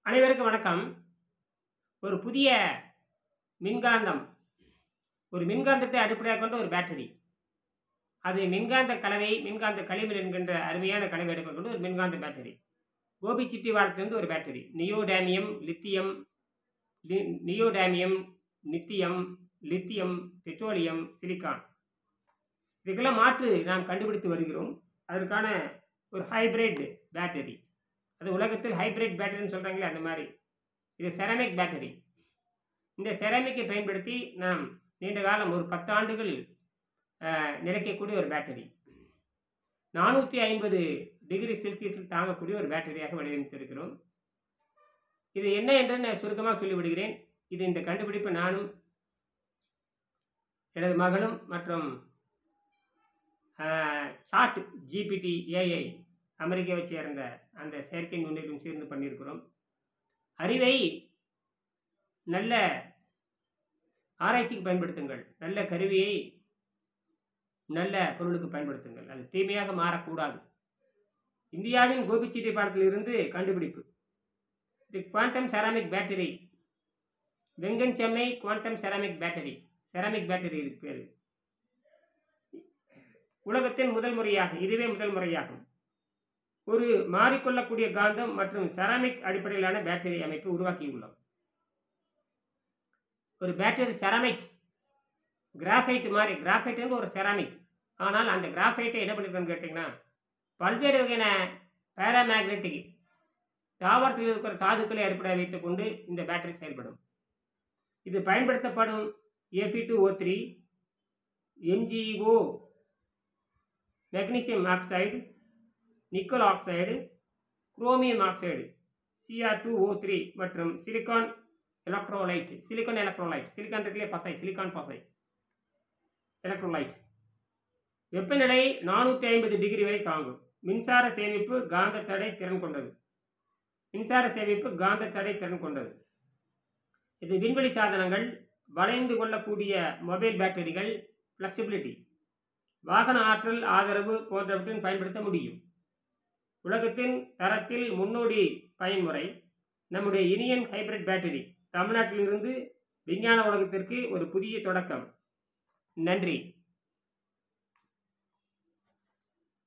அனைவருக்கும் வணக்கம். ஒரு புதிய மின்காந்தம், ஒரு மின்காந்தத்தை அடிப்படையாகக் கொண்ட ஒரு பேட்டரி. அது மின்காந்த கலவை, மின்காந்த கழிவு என்கின்ற அருமையான கலவை அடிப்படையாகக் கொண்ட ஒரு மின்காந்த பேட்டரி. கோபிச்செட்டிப்பாளையத்திலிருந்து ஒரு battery. Neodymium, lithium, petroleum, silicon. இதுக்கெல்லாம் மாற்று நாம் கண்டுபிடித்து வருகிறோம். அதற்கான ஒரு ஹைபிரிட் பேட்டரி. அது உலகத்தில் ஹைபிரிட் பேட்டரின்னு சொல்கிறாங்களே, அந்த மாதிரி. இது செராமிக் பேட்டரி. இந்த செராமிக்கை பயன்படுத்தி நாம் நீண்ட காலம் ஒரு 10 ஆண்டுகள் நிலைக்கக்கூடிய ஒரு பேட்டரி. 450 டிகிரி செல்சியஸில் தாங்கக்கூடிய ஒரு பேட்டரியாக வடிவமைத்திருக்கிறோம். இது என்ன என்று நான் சுருக்கமாக சொல்லிவிடுகிறேன். இந்த கண்டுபிடிப்பு நானும் எனது மகளும் மற்றும் சாட் ஜிபிடி ஏஐ அமெரிக்காவை சேர்ந்த அந்த செயற்கை நுண்ணறிவும் சேர்ந்து பண்ணியிருக்கிறோம். அறிவை நல்ல ஆராய்ச்சிக்கு பயன்படுத்துங்கள். நல்ல கருவியை நல்ல பொருளுக்கு பயன்படுத்துங்கள். அது தீமையாக மாறக்கூடாது. இந்தியாவின் கோபிச்செட்டிப்பாளையத்திலிருந்து கண்டுபிடிப்பு. இது குவாண்டம் செராமிக் பேட்டரி. வெங்கன் செம்மை quantum ceramic battery. Ceramic battery இதுக்கு பேர். உலகத்தின் முதல் முறையாக, இதுவே முதல் முறையாகும், ஒரு மாறிக்கொள்ளக்கூடிய காந்தம் மற்றும் செராமிக் அடிப்படையிலான பேட்டரி அமைப்பு உருவாக்கியுள்ளோம். ஒரு பேட்டரி செராமிக், கிராஃபைட் மாதிரி. கிராஃபைட் ஒரு செராமிக். ஆனால் அந்த கிராஃபைட்டை என்ன பண்ணிருக்கோன்னு கேட்டிங்கன்னா, பல்வேறு வகையான பேராமேக்னெட்டிக் தாவரத்தில் இருக்கிற தாதுக்களை அடிப்படையாக வைத்துக் கொண்டு இந்த பேட்டரி செயல்படும். இது பயன்படுத்தப்படும் Fe2O3, MgO, magnesium oxide, nickel oxide, chromium oxide, Cr2O3 மற்றும் சிலிக்கான் எலக்ட்ரோலைட். சிலிக்கான் இருக்குல்லையே, பசை, சிலிக்கான் பசை எலக்ட்ரோலைட். வெப்பநிலை 450 டிகிரி வரை தாங்கும். மின்சார சேமிப்பு, காந்த தடை திறன் கொண்டது. இது விண்வெளி சாதனங்கள், வளைந்து கொள்ளக்கூடிய மொபைல் பேட்டரிகள், ஃப்ளெக்சிபிலிட்டி, வாகன ஆற்றல் ஆதரவு போன்றவற்றின் பயன்படுத்த முடியும். உலகத்தின் தரத்தில் முன்னோடி பயன்முறை நம்முடைய இனியன் ஹைபிரிட் பேட்டரி. தமிழ்நாட்டிலிருந்து விஞ்ஞான உலகத்திற்கு ஒரு புதிய தொடக்கம். நன்றி.